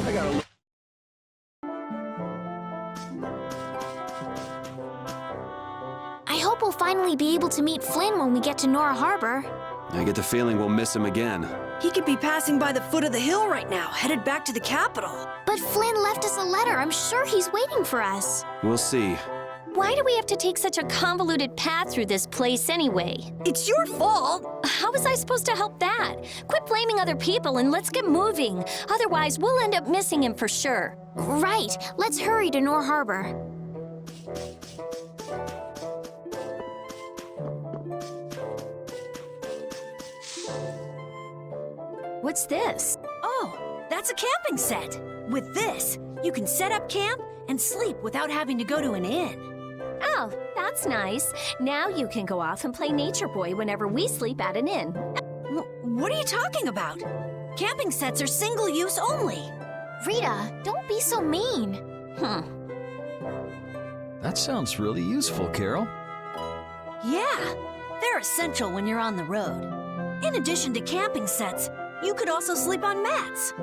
I gotta look. I hope we'll finally be able to meet Flynn when we get to Nora Harbor. I get the feeling we'll miss him again. He could be passing by the foot of the hill right now, headed back to the capital. But Flynn left us a letter. I'm sure he's waiting for us. We'll see. Why do we have to take such a convoluted path through this place anyway? It's your fault. How was I supposed to help that? Quit blaming other people and let's get moving. Otherwise, we'll end up missing him for sure. Right. Let's hurry to Nora Harbor. What's this? Oh, that's a camping set. With this, you can set up camp and sleep without having to go to an inn. Oh, that's nice. Now you can go off and play Nature Boy whenever we sleep at an inn. What are you talking about? Camping sets are single-use only. Rita, don't be so mean. That sounds really useful, Carol. Yeah, they're essential when you're on the road. In addition to camping sets, you could also sleep on mats.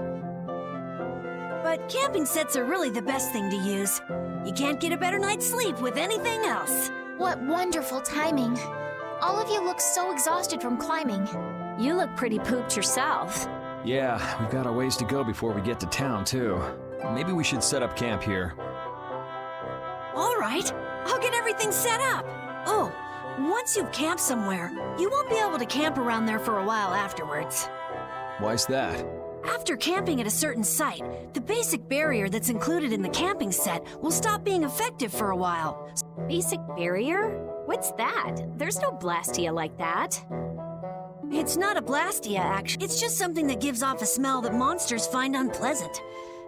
But camping sets are really the best thing to use. You can't get a better night's sleep with anything else. What wonderful timing. All of you look so exhausted from climbing. You look pretty pooped yourself. Yeah, we've got a ways to go before we get to town, too. Maybe we should set up camp here. All right, I'll get everything set up. Oh, once you've camped somewhere, you won't be able to camp around there for a while afterwards. Why's that? After camping at a certain site, the basic barrier that's included in the camping set will stop being effective for a while. Basic barrier? What's that? There's no blastia like that. It's not a blastia, actually. It's just something that gives off a smell that monsters find unpleasant.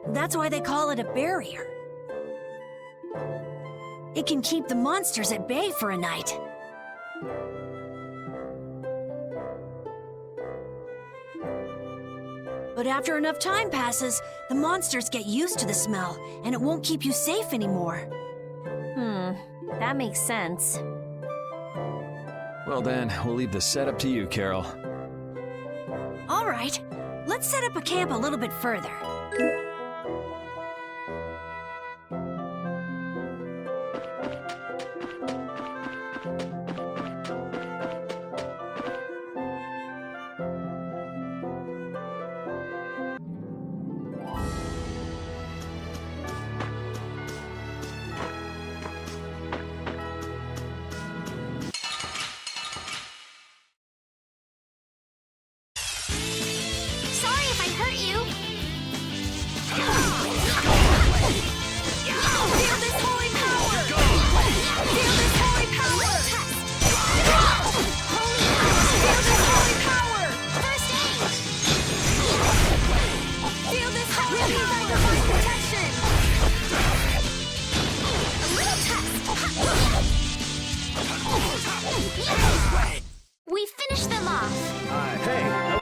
That's why they call it a barrier. It can keep the monsters at bay for a night. But after enough time passes, the monsters get used to the smell, and it won't keep you safe anymore. That makes sense. Well then, we'll leave the setup to you, Carol. All right, let's set up a camp a little bit further. Sorry if I hurt you. Feel this holy power! Feel this holy power! Feel this holy power! First aid. Feel this holy power! Divine protection! A little test. We finished them off. Hey!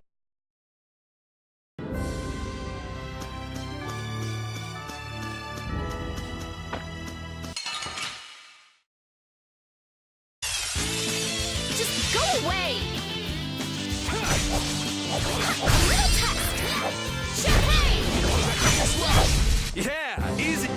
Just go away. A little test. Champagne. Yeah! Easy!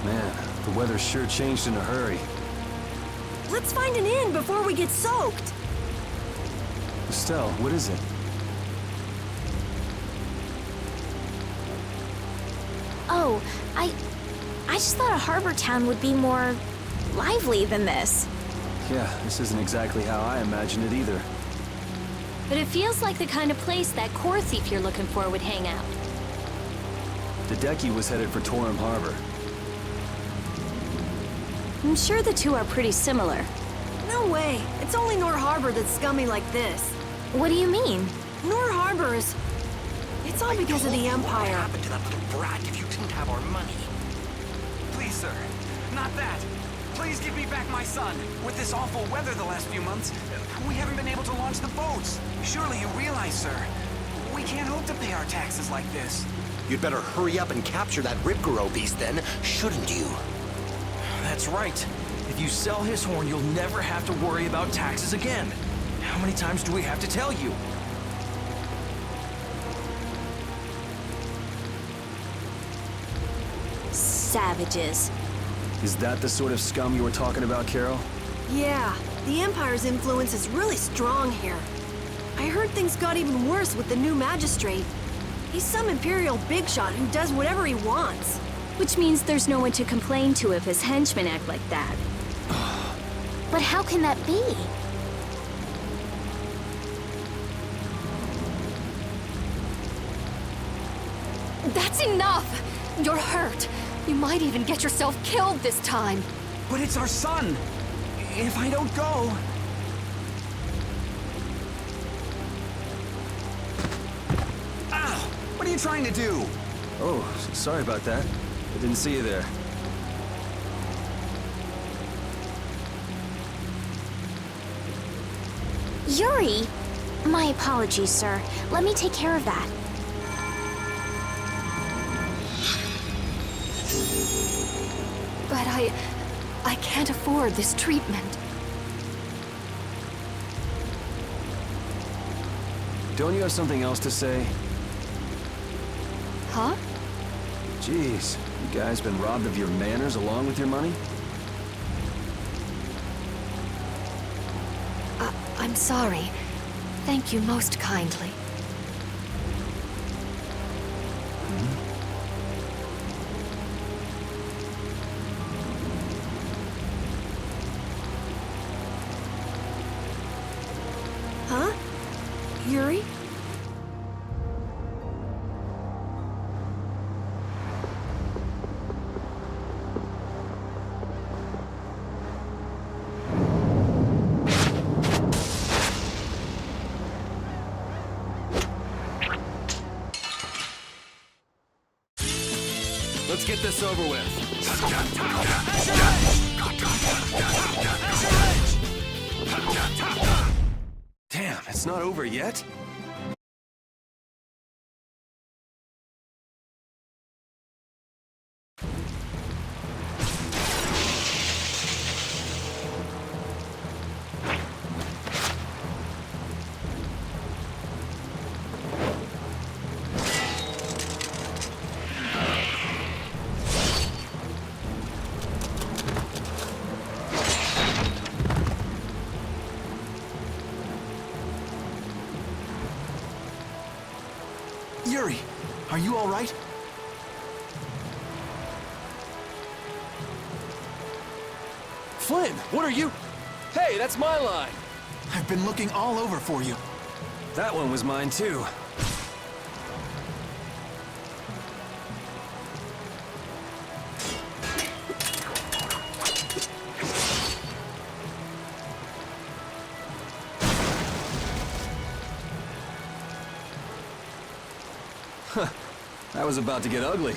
Man, the weather sure changed in a hurry. Let's find an inn before we get soaked. Estelle, what is it? Oh, I just thought a harbor town would be more lively than this. Yeah, this isn't exactly how I imagined it either. but it feels like the kind of place that core thief you're looking for would hang out. Hideki was headed for Torum Harbor. I'm sure the two are pretty similar. No way. It's only Nor Harbor that's scummy like this. What do you mean? Nor Harbor is... It's all because of the What Empire. happened to that little brat if you didn't have our money? Please, sir. Not that. Please give me back my son. With this awful weather the last few months, we haven't been able to launch the boats. Surely you realize, sir, we can't hope to pay our taxes like this. You'd better hurry up and capture that Ripgoro beast then, shouldn't you? That's right. If you sell his horn, you'll never have to worry about taxes again. How many times do we have to tell you? Savages. Is that the sort of scum you were talking about, Carol? Yeah, the Empire's influence is really strong here. I heard things got even worse with the new magistrate. He's some Imperial bigshot who does whatever he wants. Which means there's no one to complain to if his henchmen act like that. But how can that be? That's enough! You're hurt. You might even get yourself killed this time. But it's our son. If I don't go... Ow! What are you trying to do? Oh, sorry about that. I didn't see you there. Yuri! My apologies, sir. Let me take care of that. But I can't afford this treatment. Don't you have something else to say? Huh? Jeez, you guys been robbed of your manners along with your money? I'm sorry. Thank you most kindly. Huh? Yuri? Let's get this over with. Damn, it's not over yet? Yuri, are you all right? Flynn, what are you? Hey, that's my line! I've been looking all over for you. That one was mine too. Huh, that was about to get ugly.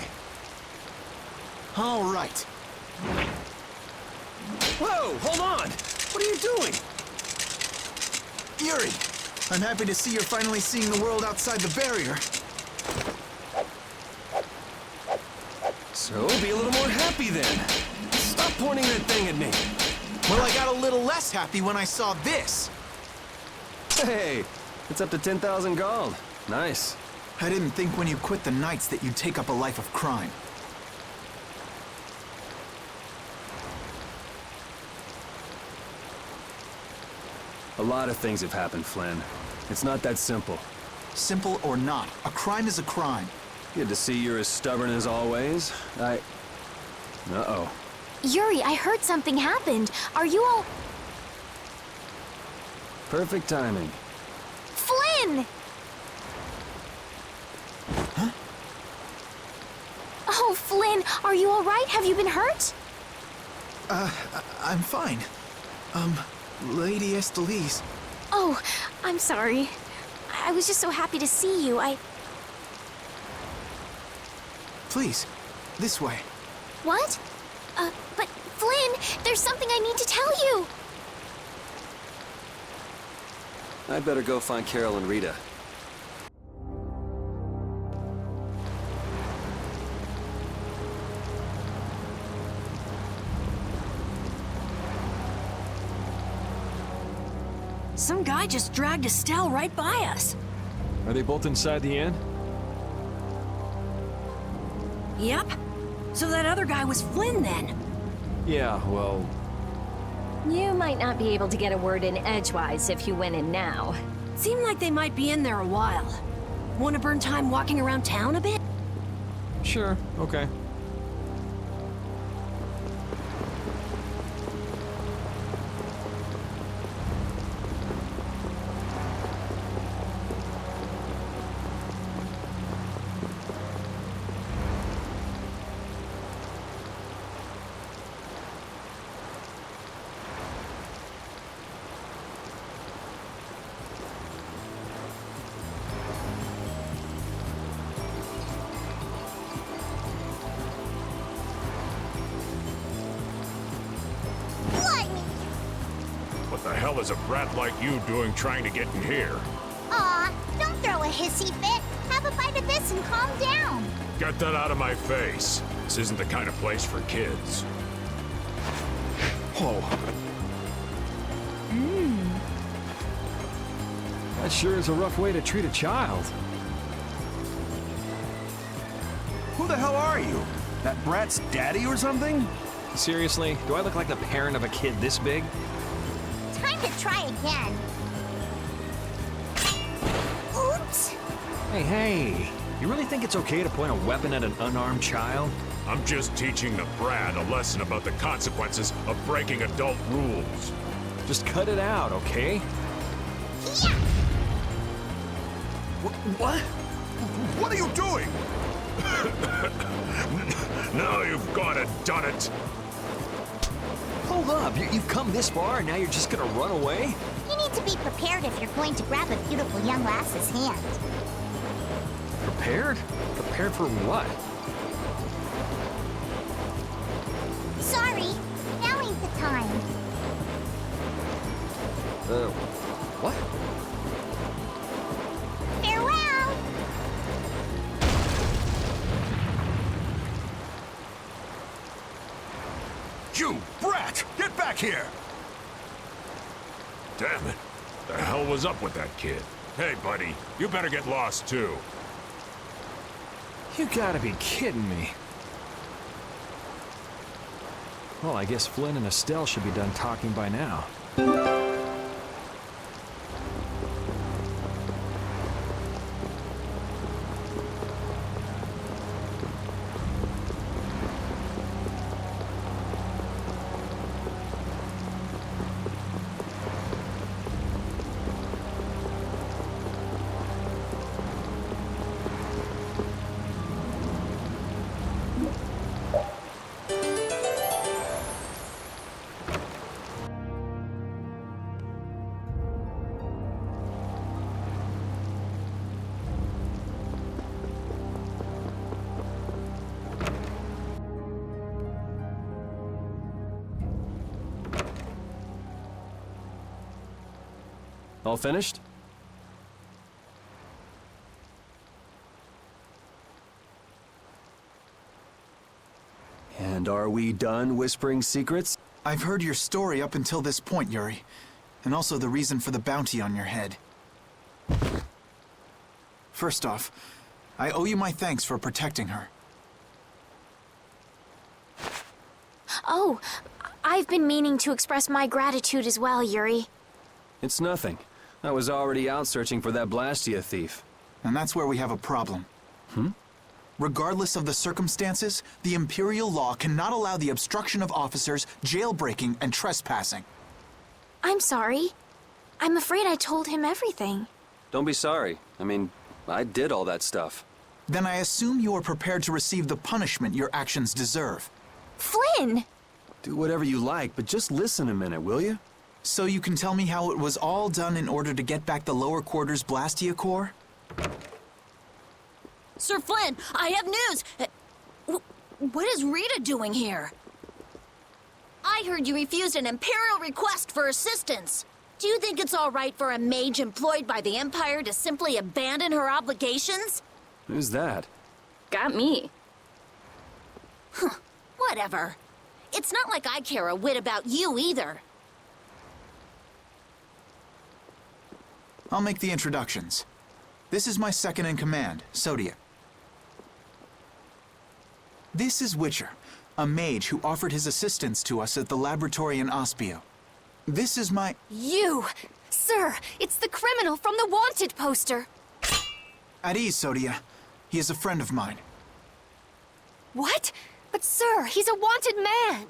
All right. Whoa, hold on! What are you doing? Yuri, I'm happy to see you're finally seeing the world outside the barrier. So, be a little more happy then. Stop pointing that thing at me. Well, I got a little less happy when I saw this. Hey, it's up to 10,000 gold. Nice. I didn't think when you quit the Knights that you'd take up a life of crime. A lot of things have happened, Flynn. It's not that simple. Simple or not, a crime is a crime. Good to see you're as stubborn as always. Uh-oh. Yuri, I heard something happened. Are you all... Perfect timing. Flynn! Flynn! Huh? Oh, Flynn, are you all right? Have you been hurt? I'm fine. Lady Estelise. Oh, I'm sorry. I was just so happy to see you. Please, this way. What? But Flynn, there's something I need to tell you. I'd better go find Carol and Rita. Some guy just dragged Estelle right by us. Are they both inside the inn? Yep. So that other guy was Flynn then. Yeah, well, You might not be able to get a word in edgewise if you went in now. Seemed like they might be in there a while. Want to burn time walking around town a bit? sure, okay. What the hell is a brat like you doing trying to get in here? Aw, don't throw a hissy fit. Have a bite of this and calm down. Get that out of my face. This isn't the kind of place for kids. Whoa. That sure is a rough way to treat a child. Who the hell are you? That brat's daddy or something? Seriously, do I look like the parent of a kid this big? Time to try again. Oops. Hey, you really think it's okay to point a weapon at an unarmed child? I'm just teaching the brat a lesson about the consequences of breaking adult rules. Just cut it out, okay? Yeah. What? What are you doing? Now you've gone and done it. Hold up, you've come this far and now you're just gonna run away? You need to be prepared if you're going to grab a beautiful young lass's hand. Prepared? Prepared for what? Sorry, now ain't the time. What? Farewell. You brat! Get back here! Damn it. The hell was up with that kid? Hey, buddy, you better get lost too. You gotta be kidding me. Well, I guess Flynn and Estelle should be done talking by now. All finished? And are we done whispering secrets? I've heard your story up until this point, Yuri. And also the reason for the bounty on your head. First off, I owe you my thanks for protecting her. Oh, I've been meaning to express my gratitude as well, Yuri. It's nothing. I was already out searching for that Blastia thief. And that's where we have a problem. Regardless of the circumstances, the Imperial law cannot allow the obstruction of officers, jailbreaking, and trespassing. I'm sorry. I'm afraid I told him everything. Don't be sorry. I mean, I did all that stuff. Then I assume you are prepared to receive the punishment your actions deserve. Flynn! Do whatever you like, but just listen a minute, will you? So you can tell me how it was all done in order to get back the lower quarters Blastia core? Sir Flynn, I have news! What is Rita doing here? I heard you refused an Imperial request for assistance. Do you think it's all right for a mage employed by the Empire to simply abandon her obligations? Who's that? Got me. Whatever. It's not like I care a whit about you either. I'll make the introductions. This is my second in command, Sodia. This is Witcher, a mage who offered his assistance to us at the laboratory in Ospio. This is my... You! Sir, it's the criminal from the wanted poster! At ease, Sodia. He is a friend of mine. What? But sir, he's a wanted man!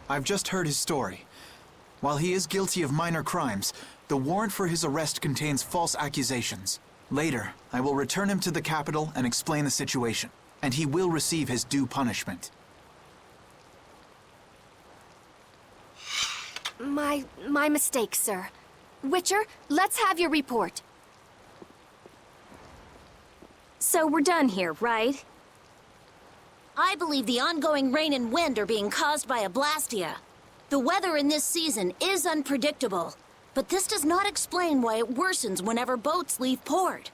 I've just heard his story. While he is guilty of minor crimes, the warrant for his arrest contains false accusations. Later, I will return him to the capital and explain the situation, and he will receive his due punishment. My mistake, sir. Witcher, let's have your report. So we're done here, right? I believe the ongoing rain and wind are being caused by a Blastia. The weather in this season is unpredictable, but this does not explain why it worsens whenever boats leave port.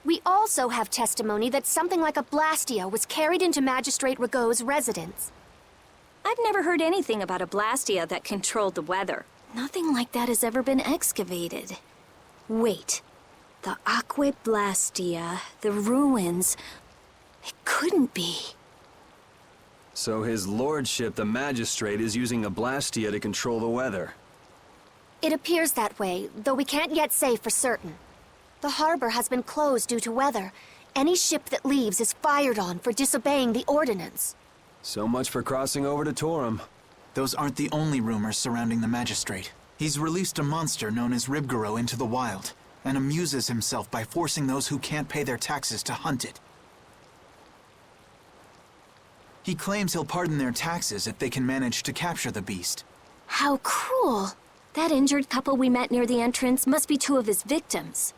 We also have testimony that something like a Blastia was carried into Magistrate Rigaud's residence. I've never heard anything about a Blastia that controlled the weather. Nothing like that has ever been excavated. Wait. The Aqua Blastia, the ruins... It couldn't be. So his lordship, the magistrate, is using a Blastia to control the weather. It appears that way, though we can't yet say for certain. The harbor has been closed due to weather. Any ship that leaves is fired on for disobeying the ordinance. So much for crossing over to Torum. Those aren't the only rumors surrounding the magistrate. He's released a monster known as Ribgaro into the wild, and amuses himself by forcing those who can't pay their taxes to hunt it. He claims he'll pardon their taxes if they can manage to capture the beast. How cruel! That injured couple we met near the entrance must be two of his victims.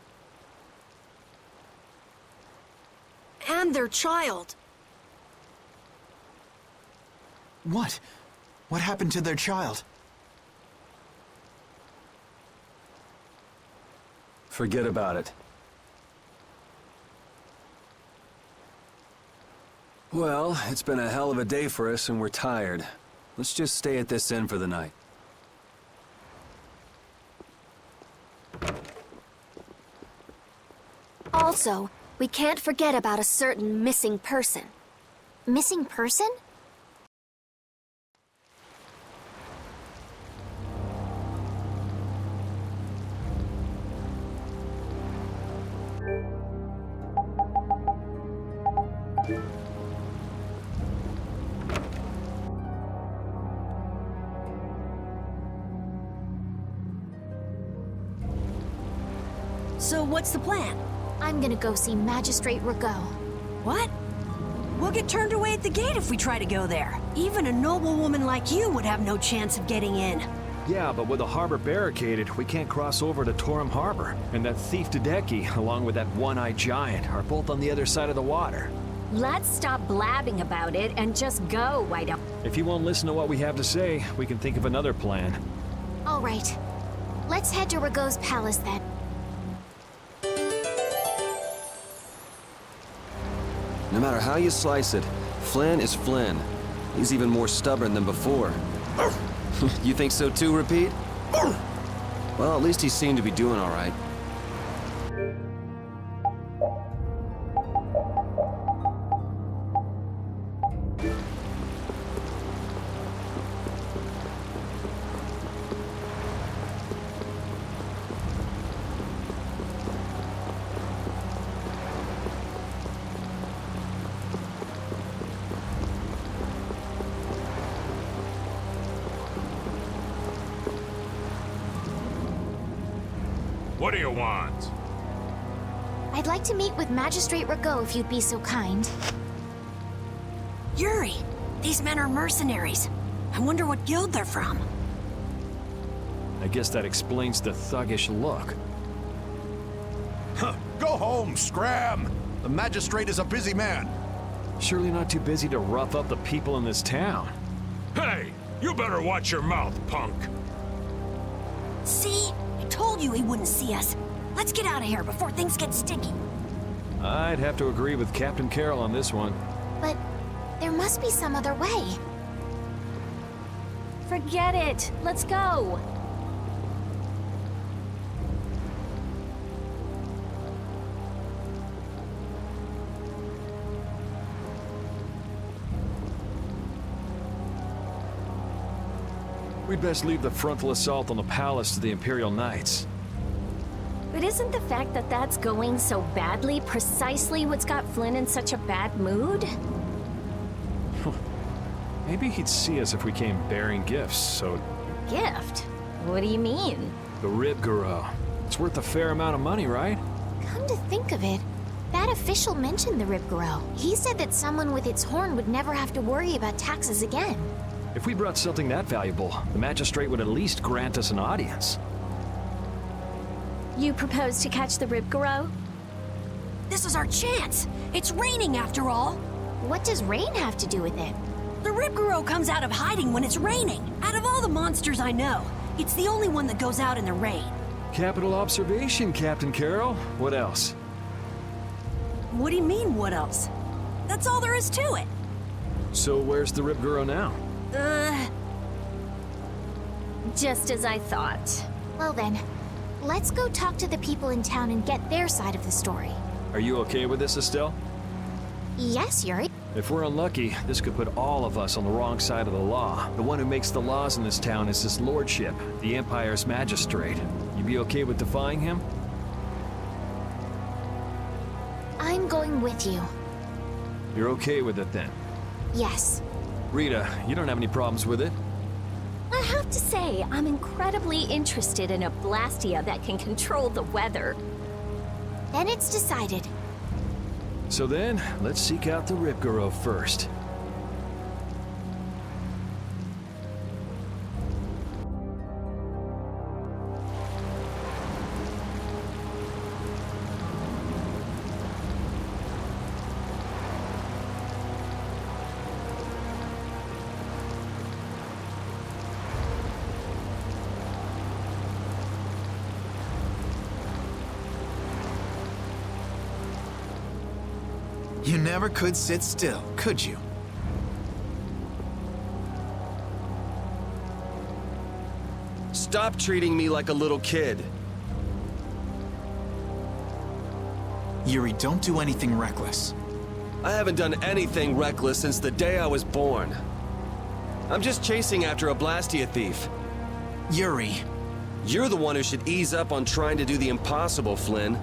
And their child. What? What happened to their child? Forget about it. Well, it's been a hell of a day for us and we're tired. Let's just stay at this inn for the night. Also, we can't forget about a certain missing person. Missing person? So what's the plan? I'm gonna go see Magistrate Rigaud. What? We'll get turned away at the gate if we try to go there. Even a noble woman like you would have no chance of getting in. Yeah, but with the harbor barricaded, we can't cross over to Torum Harbor. And that thief Tadeki, along with that one-eyed giant, are both on the other side of the water. Let's stop blabbing about it and just go, why don't... If he won't listen to what we have to say, we can think of another plan. All right. Let's head to Rigaud's palace then. No matter how you slice it, Flynn is Flynn. He's even more stubborn than before. You think so too, Repeat? Well, at least he seemed to be doing all right. What do you want? I'd like to meet with Magistrate Rago if you'd be so kind. Yuri, these men are mercenaries. I wonder what guild they're from. I guess that explains the thuggish look. Huh. Go home, Scram! The magistrate is a busy man. Surely not too busy to rough up the people in this town. Hey, you better watch your mouth, punk. See? I told you he wouldn't see us. Let's get out of here before things get sticky. I'd have to agree with Captain Carroll on this one. But there must be some other way. Forget it. Let's go. We'd best leave the frontal assault on the palace to the Imperial Knights. But isn't the fact that that's going so badly precisely what's got Flynn in such a bad mood? Maybe he'd see us if we came bearing gifts, so... Gift? What do you mean? The Rib Garou. It's worth a fair amount of money, right? Come to think of it, that official mentioned the Rib Garou. He said that someone with its horn would never have to worry about taxes again. If we brought something that valuable, the magistrate would at least grant us an audience. You propose to catch the Rib Garou? This is our chance. It's raining after all. What does rain have to do with it? The Rib Garou comes out of hiding when it's raining. Out of all the monsters I know, it's the only one that goes out in the rain. Capital observation, Captain Carroll. What else? What do you mean, what else? That's all there is to it. So where's the Rib Garou now? Just as I thought. Well then, let's go talk to the people in town and get their side of the story. Are you okay with this, Estelle? Yes, Yuri. If we're unlucky, this could put all of us on the wrong side of the law. The one who makes the laws in this town is his lordship, the Empire's magistrate. You be okay with defying him? I'm going with you. You're okay with it then? Yes. Rita, you don't have any problems with it? I have to say, I'm incredibly interested in a Blastia that can control the weather. Then it's decided. So then, let's seek out the Rib Garou first. You never could sit still, could you? Stop treating me like a little kid. Yuri, don't do anything reckless. I haven't done anything reckless since the day I was born. I'm just chasing after a Blastia thief. Yuri. You're the one who should ease up on trying to do the impossible, Flynn.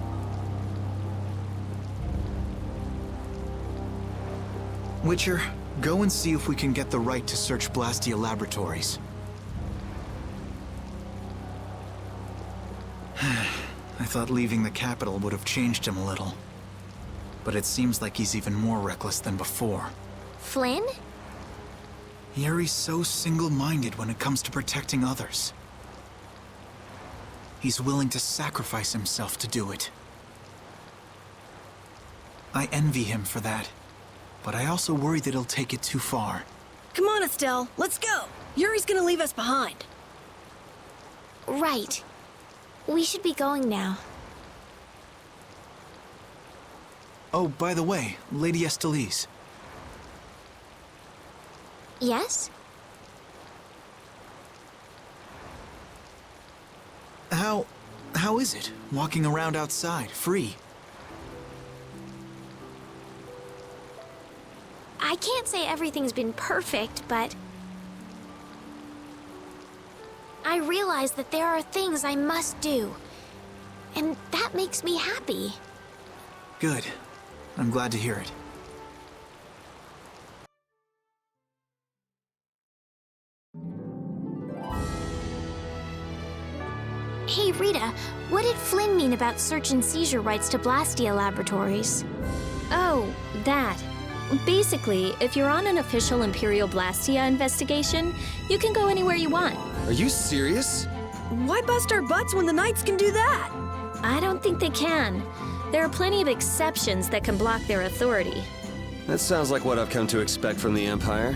Witcher, go and see if we can get the right to search Blastia laboratories. I thought leaving the capital would have changed him a little. But it seems like he's even more reckless than before. Flynn? Yuri's so single-minded when it comes to protecting others. He's willing to sacrifice himself to do it. I envy him for that. But I also worry that he'll take it too far. Come on, Estelle, let's go. Yuri's gonna leave us behind. Right. We should be going now. Oh, by the way, Lady Estellise. Yes? How is it, walking around outside, free? I can't say everything's been perfect, but I realize that there are things I must do, and that makes me happy. Good. I'm glad to hear it. Hey, Rita, what did Flynn mean about search and seizure rights to Blastia Laboratories? Oh, that. Basically, if you're on an official Imperial Blastia investigation, you can go anywhere you want. Are you serious? Why bust our butts when the Knights can do that? I don't think they can. There are plenty of exceptions that can block their authority. That sounds like what I've come to expect from the Empire.